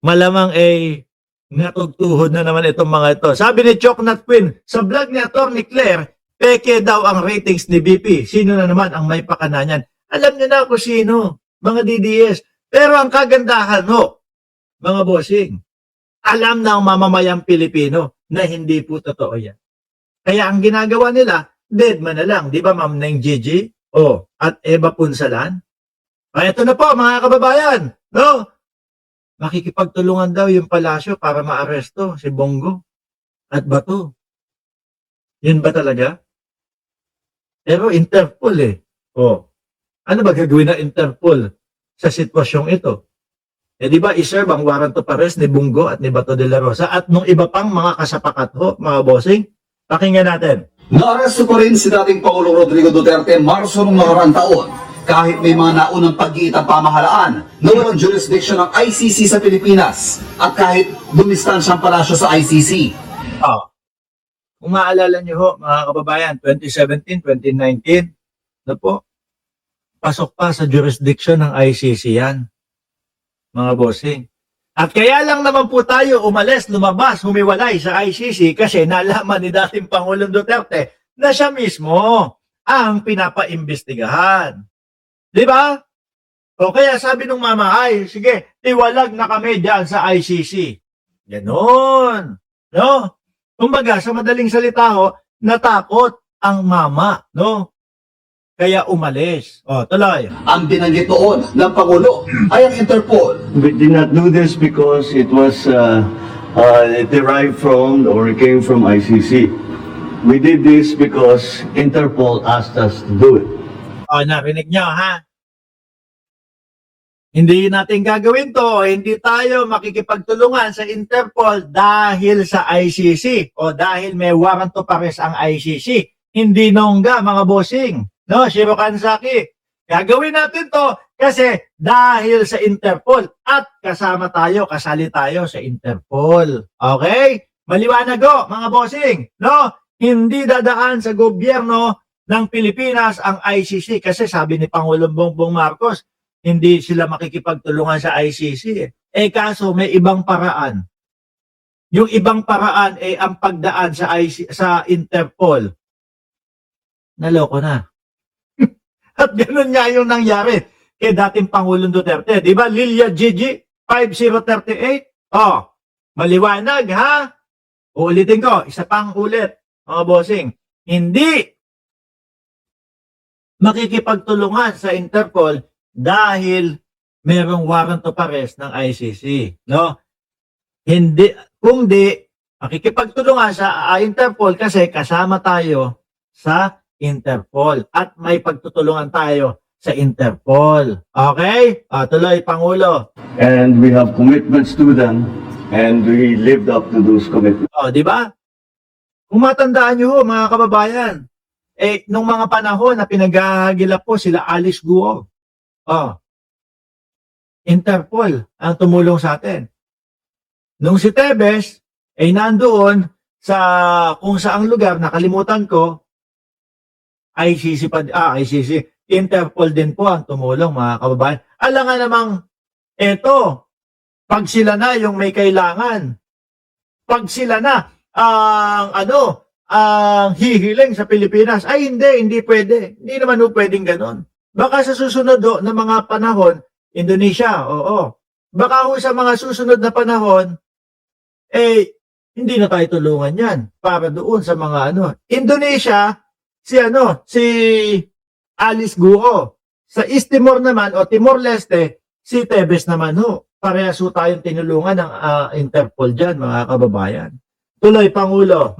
malamang natugtuhod na naman itong mga ito. Sabi ni Choknat Queen, sa vlog ni Atty. Claire, peke daw ang ratings ni BP. Sino na naman ang may pakana niyan? Alam niyo na kung sino, mga DDS. Pero ang kagandahan mga bossing, alam ng mamamayang Pilipino na hindi po totoo yan. Kaya ang ginagawa nila, deadman na lang. Di ba, Ma'am Neng Gigi? At Eva Punsalan? Ito na po, mga kababayan. Makikipagtulungan daw yung palasyo para maaresto si Bongo at Bato. Yun ba talaga? Pero Interpol ano ba gagawin ng Interpol sa sitwasyong ito? Di ba iserve ang warrant of arrest ni Bongo at ni Bato de la Rosa at nung iba pang mga kasapakat mga bossing? Pakinggan natin. Naaresto pa rin si dating Pangulong Rodrigo Duterte Marso noong nakaraang taon kahit may mga naunang pag-iitang pamahalaan na walang jurisdiction ng ICC sa Pilipinas at kahit dumistansyang palasyo sa ICC. Kung maalala niyo mga kababayan, 2017, 2019, pasok pa sa jurisdiction ng ICC yan, mga bossing. At kaya lang naman po tayo umalis, lumabas, humiwalay sa ICC kasi nalaman ni dating Pangulong Duterte na siya mismo ang pinapaimbestigahan. Di ba? Kaya sabi nung mama, sige, tiwalag na kami dyan sa ICC. Ganon. Kumbaga, sa madaling salita natakot ang mama, Kaya umalis. Tuloy. Ang binanggit noon ng Pangulo ay ang Interpol. We did not do this because it was derived from or it came from ICC. We did this because Interpol asked us to do it. Narinig nyo, ha? Hindi natin gagawin to. Hindi tayo makikipagtulungan sa Interpol dahil sa ICC o dahil may warrant of arrest ang ICC. Hindi nongga, mga bossing. Shiro Kansaki. Gagawin natin to kasi dahil sa Interpol at kasama tayo, kasali tayo sa Interpol. Okay? Maliwanag mga bossing. Hindi dadaan sa gobyerno ng Pilipinas ang ICC kasi sabi ni Pangulong Bongbong Marcos, hindi sila makikipagtulungan sa ICC. Kaso may ibang paraan. Yung ibang paraan ang pagdaan sa Interpol. Naloko na. At gano'n nga yung nangyari kay dating Pangulong Duterte. Di ba, Lilia Gigi, 5038? Maliwanag, ha? Uulitin ko, isa pang ulit, mga bossing. Hindi makikipagtulungan sa Interpol dahil merong warrant of arrest ng ICC. Hindi, kung di, makikipagtulungan sa Interpol kasi kasama tayo sa Interpol at may pagtutulungan tayo sa Interpol. Okay? Tuloy, Pangulo. And we have commitments to them and we lived up to those commitments. Di ba? Kung matandaan nyo mga kababayan, nung mga panahon na pinaghahagilap po sila Alice Guo, Interpol ang tumulong sa atin. Nung si Tebes nandoon sa kung saang lugar, nakalimutan ko, ICC, Interpol din po ang tumulong mga kababayan. Alam nga namang, pag sila na yung may kailangan, pag sila na ang hihiling sa Pilipinas, hindi pwede. Hindi naman pwedeng ganon. Baka sa susunod na mga panahon, Indonesia, baka sa mga susunod na panahon, hindi na tayo tulungan yan para doon sa mga Indonesia, si Alice Guo. Sa East Timor naman o Timor-Leste, si Tebes naman Parehas tayong tinulungan ng Interpol dyan, mga kababayan. Tuloy, Pangulo.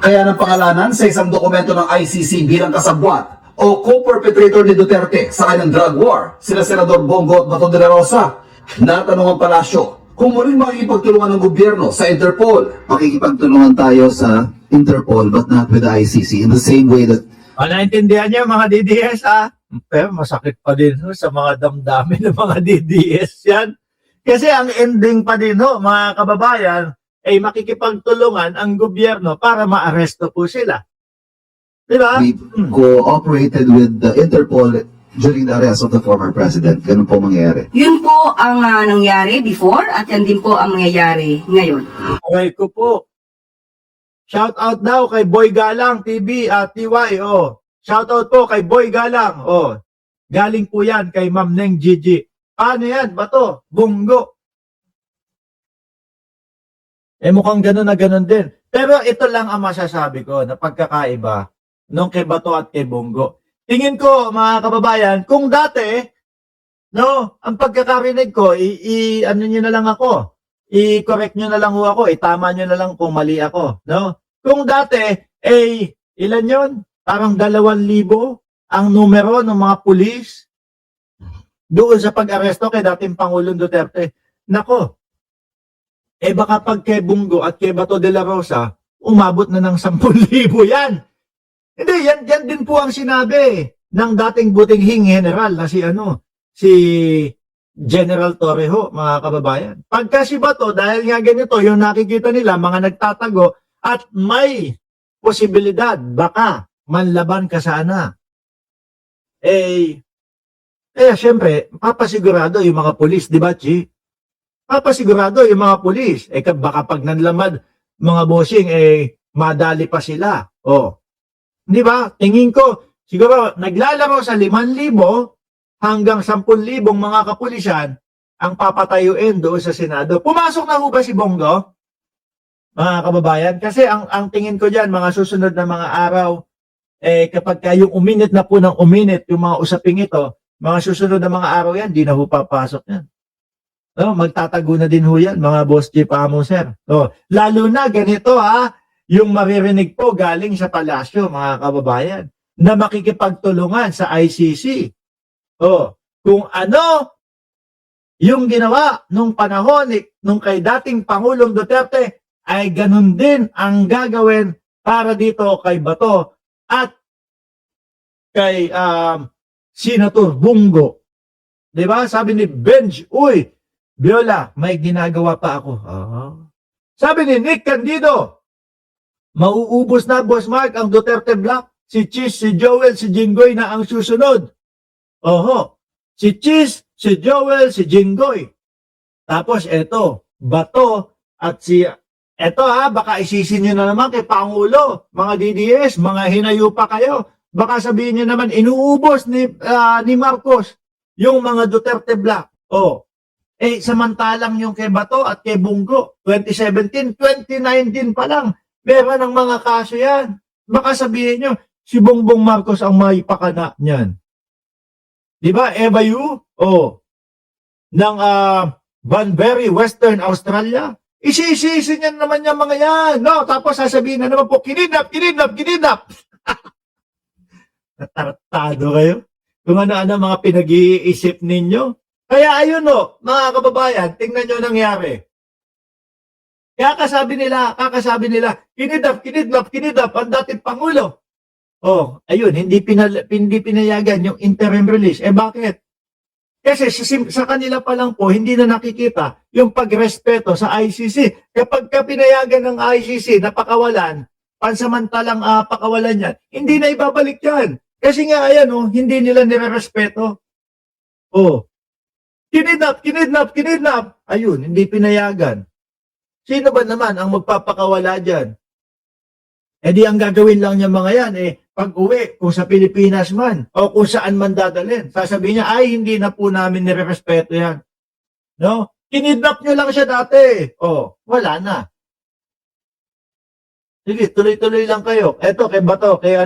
Kaya ng pangalanan sa isang dokumento ng ICC bilang kasabwat o co-perpetrator ni Duterte sa kanyang drug war, sila Senador Bongo at Bato de la Rosa. Natanong ang palasyo kung muling makikipagtulungan ng gobyerno sa Interpol. Makikipagtulungan tayo sa Interpol but not with the ICC in the same way that Naintindihan niyo mga DDS pero masakit pa din sa mga damdamin ng mga DDS yan. Kasi ang ending pa din mga kababayan makikipagtulungan ang gobyerno para maaresto po sila. Diba? we cooperated with the Interpol during the arrest of the former president. Ganun po mangyayari. Yun po ang nangyari before at yan din po ang mangyayari ngayon. Okay ko po. Shout out daw kay Boy Galang TV at TY. Oh. Shout out po kay Boy Galang. Oh. Galing po yan kay Ma'am Neng Gigi. Paano yan? Bato? Bunggo. Mukhang ganun na ganun din. Pero ito lang ang masasabi ko na pagkakaiba nung kay Bato at kay Bunggo. Tingin ko, mga kababayan, kung dati, no, ang pagkakarinig ko, ano nyo na lang ako, i-correct nyo na lang ho ako, itama nyo na lang kung mali ako, no? Kung dati, ilan yon? Parang 2,000 ang numero ng mga pulis doon sa pag-aresto kay dating Pangulong Duterte. Nako, baka pag kay Bunggo at kay Bato de la Rosa, umabot na ng 10,000 yan. Hindi, yan din po ang sinabi ng dating butinghing general na si General Torrejo, mga kababayan. Pagka si Bato, dahil nga ganito, yung nakikita nila, mga nagtatago, at may posibilidad, baka manlaban ka sana. Syempre, papasigurado yung mga pulis, di ba, Chi? Papasigurado yung mga pulis. Baka pag nanlamad, mga bossing, madali pa sila. Di ba? Tingin ko, siguro, naglalaro sa 5,000 hanggang 10,000 mga kapulisan ang papatayuin doon sa Senado. Pumasok na ho ba si Bongo? Mga kababayan? Kasi ang tingin ko dyan, mga susunod na mga araw, kapag yung uminit na po ng uminit, yung mga usaping ito, mga susunod na mga araw yan, di na ho papasok yan. Magtatago na din ho yan, mga boss chief amo, sir. Lalo na ganito yung maririnig po galing sa palasyo, mga kababayan, na makikipagtulungan sa ICC. Kung ano yung ginawa nung panahon nung kay dating Pangulong Duterte, ay ganun din ang gagawin para dito kay Bato at kay Senator Bunggo. Diba? Sabi ni Benj, uy, Biola, may ginagawa pa ako. Sabi ni Nick Candido, mauubos na, Boss Mark, ang Duterte Block. Si Chis, si Joel, si Jinggoy na ang susunod. Si Chis, si Joel, si Jinggoy. Tapos eto, Bato at baka isisin nyo na naman kay Pangulo, mga DDS, mga hinayo pa kayo. Baka sabihin nyo naman, inuubos ni Marcos yung mga Duterte Block. Samantalang yung kay Bato at kay Bunggo, 2017, 2019 pa lang, meron ng mga kaso yan. Baka sabihin nyo, si Bongbong Marcos ang may pakana niyan. Diba, Eva Yu? Ng Banbury, Western Australia. Isisisi niyan naman yung mga yan. No? Tapos sasabihin na naman po, kinidnap. Natartado kayo. Kung ano-ano mga pinag-iisip ninyo. Kaya ayun mga kababayan, tingnan nyo nangyari. Kakasabi nila, kinidnap, ang dating Pangulo. Ayun, hindi pinayagan yung interim release. Bakit? Kasi sa kanila pa lang po, hindi na nakikita yung pagrespeto sa ICC. Kapag pinayagan ng ICC na pakawalan, pansamantalang pakawalan yan, hindi na ibabalik yan. Kasi nga, ayan, hindi nila nirerespeto. Kinidnap. Ayun, hindi pinayagan. Sino ba naman ang magpapakawala dyan? Di ang gagawin lang niya mga yan, pag uwi, kung sa Pilipinas man, o kung saan man dadalhin, sasabihin niya, ay, hindi na po namin nirerespeto yan. No? Kinidnap niyo lang siya dati. Wala na. Sige, tuloy-tuloy lang kayo. Eto, kay Bato, kay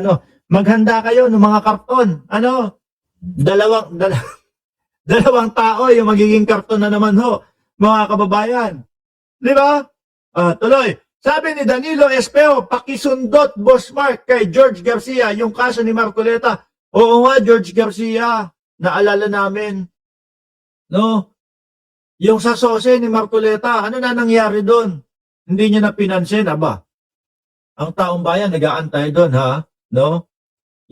maghanda kayo ng mga karton. Dalawang tao yung magiging karton na naman mga kababayan. Di ba? Tuloy. Sabi ni Danilo Espeo, pakisundot, Boss Mark, kay George Garcia, yung kaso ni Marcoleta. Oo nga, George Garcia, naalala namin. No? Yung sa sose ni Marcoleta, ano na nangyari doon? Hindi niya na pinansin, aba. Ang taong bayan, nag-aantay doon, ha? No?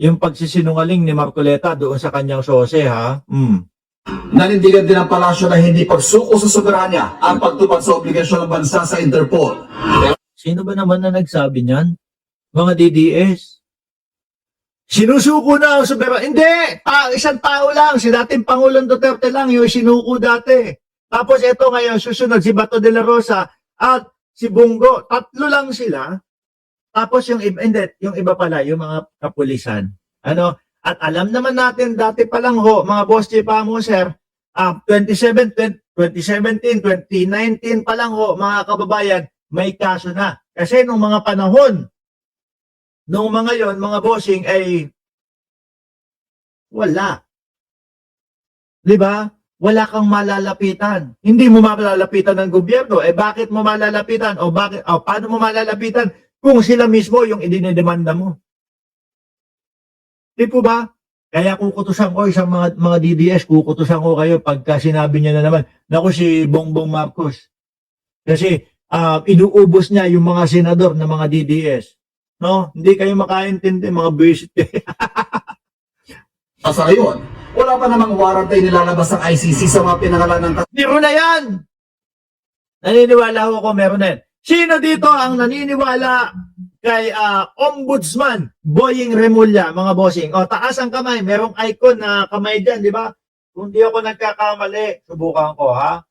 Yung pagsisinungaling ni Marcoleta doon sa kanyang sose, ha? Nanindigan din ang palasyo na hindi pagsuko sa soberanya ang pagtupad sa obligasyon ng bansa sa Interpol. Sino ba naman na nagsabi niyan? Mga DDS. Sinusuko na ang soberano. Hindi! Isang tao lang. Si dating Pangulong Duterte lang yung sinuko dati. Tapos ito ngayon, susunod si Bato de la Rosa at si Bongo. Tatlo lang sila. Tapos yung iba, hindi, yung iba pala, yung mga kapulisan. Ano? At alam naman natin, dati pa lang ho, mga boss pa mo, sir, 2017, 2019 pa lang ho, mga kababayan, may kaso na. Kasi nung mga panahon, nung mga yon, mga bossing ay wala. 'Di ba? Wala kang malalapitan. Hindi mo malalapitan ng gobyerno. Eh bakit mo malalapitan? O bakit paano mo malalapitan kung sila mismo yung idinedemanda mo? Di po ba? Kaya kukutusan ko isang mga DDS, kukutusan ko kayo pagka sinabi niya na naman, naku si Bongbong Marcos. Kasi inuubos niya yung mga senador na mga DDS. No? Hindi kayo makaintindi, mga buwisit. Sa ngayon, wala pa namang warrant ay nilalabas ng ICC sa mga pinangalan ng Meron na yan! Naniniwala ako meron na yan. Sino dito ang naniniwala kay Ombudsman Boying Remulla, mga bossing? O, taas ang kamay. Merong icon na kamay dyan, di ba? Kung di ako nagkakamali, subukan ko, ha?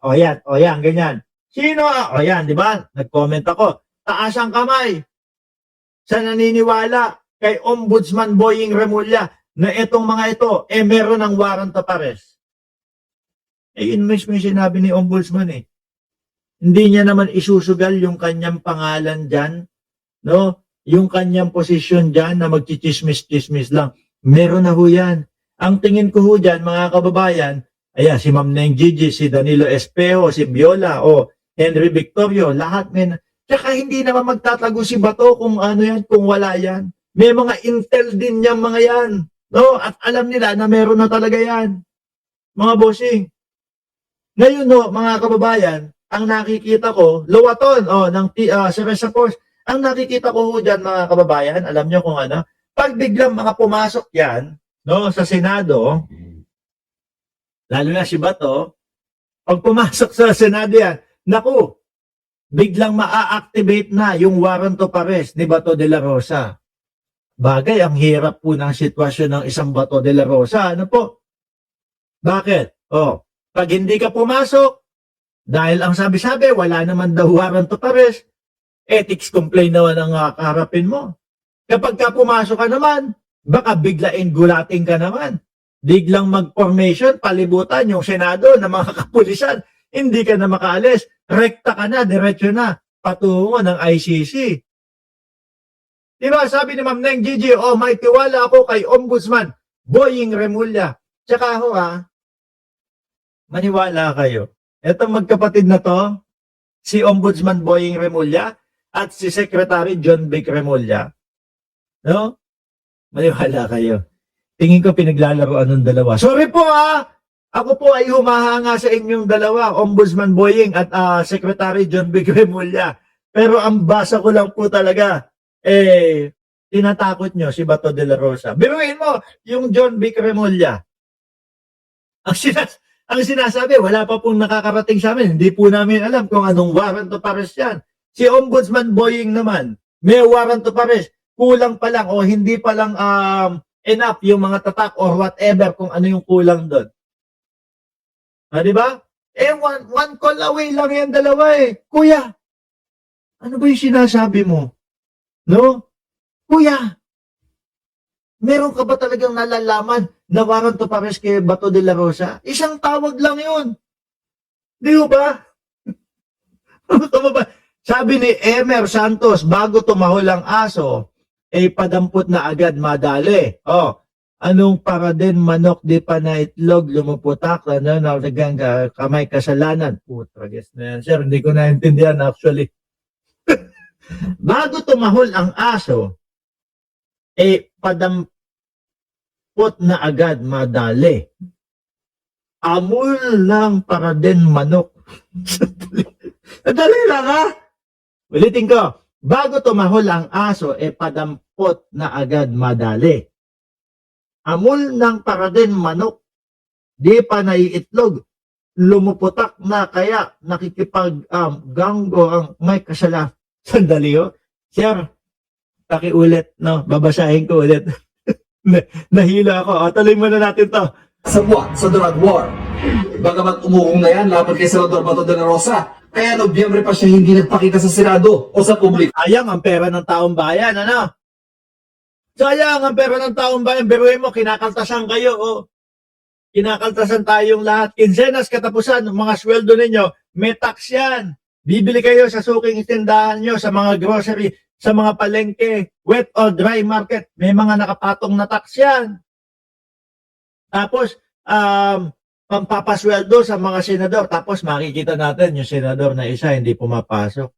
O, yan, ganyan. Sino? O, yan, di ba? Nag-comment ako. Taas ang kamay sa naniniwala kay Ombudsman Boying Remulla na itong mga ito, meron ng warrant of arrest. Yun mismo yung sinabi ni Ombudsman eh. Hindi niya naman isusugal yung kanyang pangalan dyan, no? Yung kanyang posisyon dyan na magchichismis-chismis lang. Meron na ho yan. Ang tingin ko ho dyan, mga kababayan, ayan, si Ma'am Neng Gigi, si Danilo Espejo, si Viola, o Henry Victorio, lahat may tsaka hindi naman magtatago si Bato kung ano yan, kung wala yan. May mga intel din yung mga yan. No? At alam nila na meron na talaga yan. Mga bossing. Ngayon no, mga kababayan, ang nakikita ko, Lowaton, ng Ceresa Force, ang nakikita ko dyan, mga kababayan, alam nyo kung ano, pag biglang mga pumasok yan, no, sa Senado, lalo na si Bato, pag pumasok sa Senado yan, naku, biglang maa-activate na yung warrant of arrest ni Bato de la Rosa. Bagay, ang hirap po ng sitwasyon ng isang Bato de la Rosa. Ano po? Bakit? Pag hindi ka pumasok, dahil ang sabi-sabi, wala naman daw warrant of arrest, ethics complaint naman ang kaharapin mo. Kapag ka pumasok ka naman, baka biglain gulating ka naman. Biglang mag-formation, palibutan yung Senado ng mga kapulisan, hindi ka na makaalis, rekta ka na, diretso na, patungo ng ICC. Diba, sabi ni Ma'am Neng Gigi, may tiwala ako kay Ombudsman Boying Remulla. Tsaka ako maniwala kayo. Etong magkapatid na to, si Ombudsman Boying Remulla at si Secretary John Vic Remulla. No? Maniwala kayo. Tingin ko pinaglalaroan ng dalawa. Sorry po ako po ay humahanga sa inyong dalawa, Ombudsman Boying at Secretary John Vic Remulla. Pero ang basa ko lang po talaga, tinatakot nyo si Bato de la Rosa. Biruin mo, yung John Vic Remulla. Ang sinasabi, wala pa pong nakakarating sa amin. Hindi po namin alam kung anong warrant of arrest yan. Si Ombudsman Boying naman, may warrant of arrest. Kulang pa lang o hindi pa lang enough yung mga tatak or whatever kung ano yung kulang doon. Diba? One call away lang yan dalawa eh. Kuya, ano ba yung sinasabi mo? No? Kuya, meron ka ba talagang nalalaman na warrant of arrest kay Bato de la Rosa? Isang tawag lang yun. Di ba? Sabi ni Emer Santos, bago tumahol ang aso, padampot na agad madali. Anong para din manok di pa na itlog, lumuputak, nagang kamay kasalanan. Putra, guess na yan. Sir, hindi ko naintindihan actually. Bago tumahol ang aso, padampot na agad madali. Amul lang para din manok. Dali lang Ulitin ko. Bago tumahol ang aso, padampot na agad madali. Amul ng para din manok, di pa naiitlog, lumuputak na kaya nakikipag-ganggo ang may kasalanan. Sandali Sir, pakiulit, no? Babasahin ko ulit. Nahila ako. O, tuloy muna natin to. kasabwat sa drug war. Bagamat umuong na yan laban kay Senador Bato de la Rosa, kaya Nobyembre pa siya hindi nagpakita sa Senado o sa publiko. Sayang ang pera ng taong bayan, ano? Sayang ang pera ng taong bayan. Biruin mo, kinakaltasan kayo, oh. Kinakaltasan tayong lahat. Kinsenas katapusan, mga sweldo ninyo, may tax yan. Bibili kayo sa suking tindahan nyo, sa mga grocery, sa mga palengke, wet or dry market, may mga nakapatong na tax yan. Tapos, pampapasweldo sa mga senador. Tapos makikita natin yung senador na isa hindi pumapasok.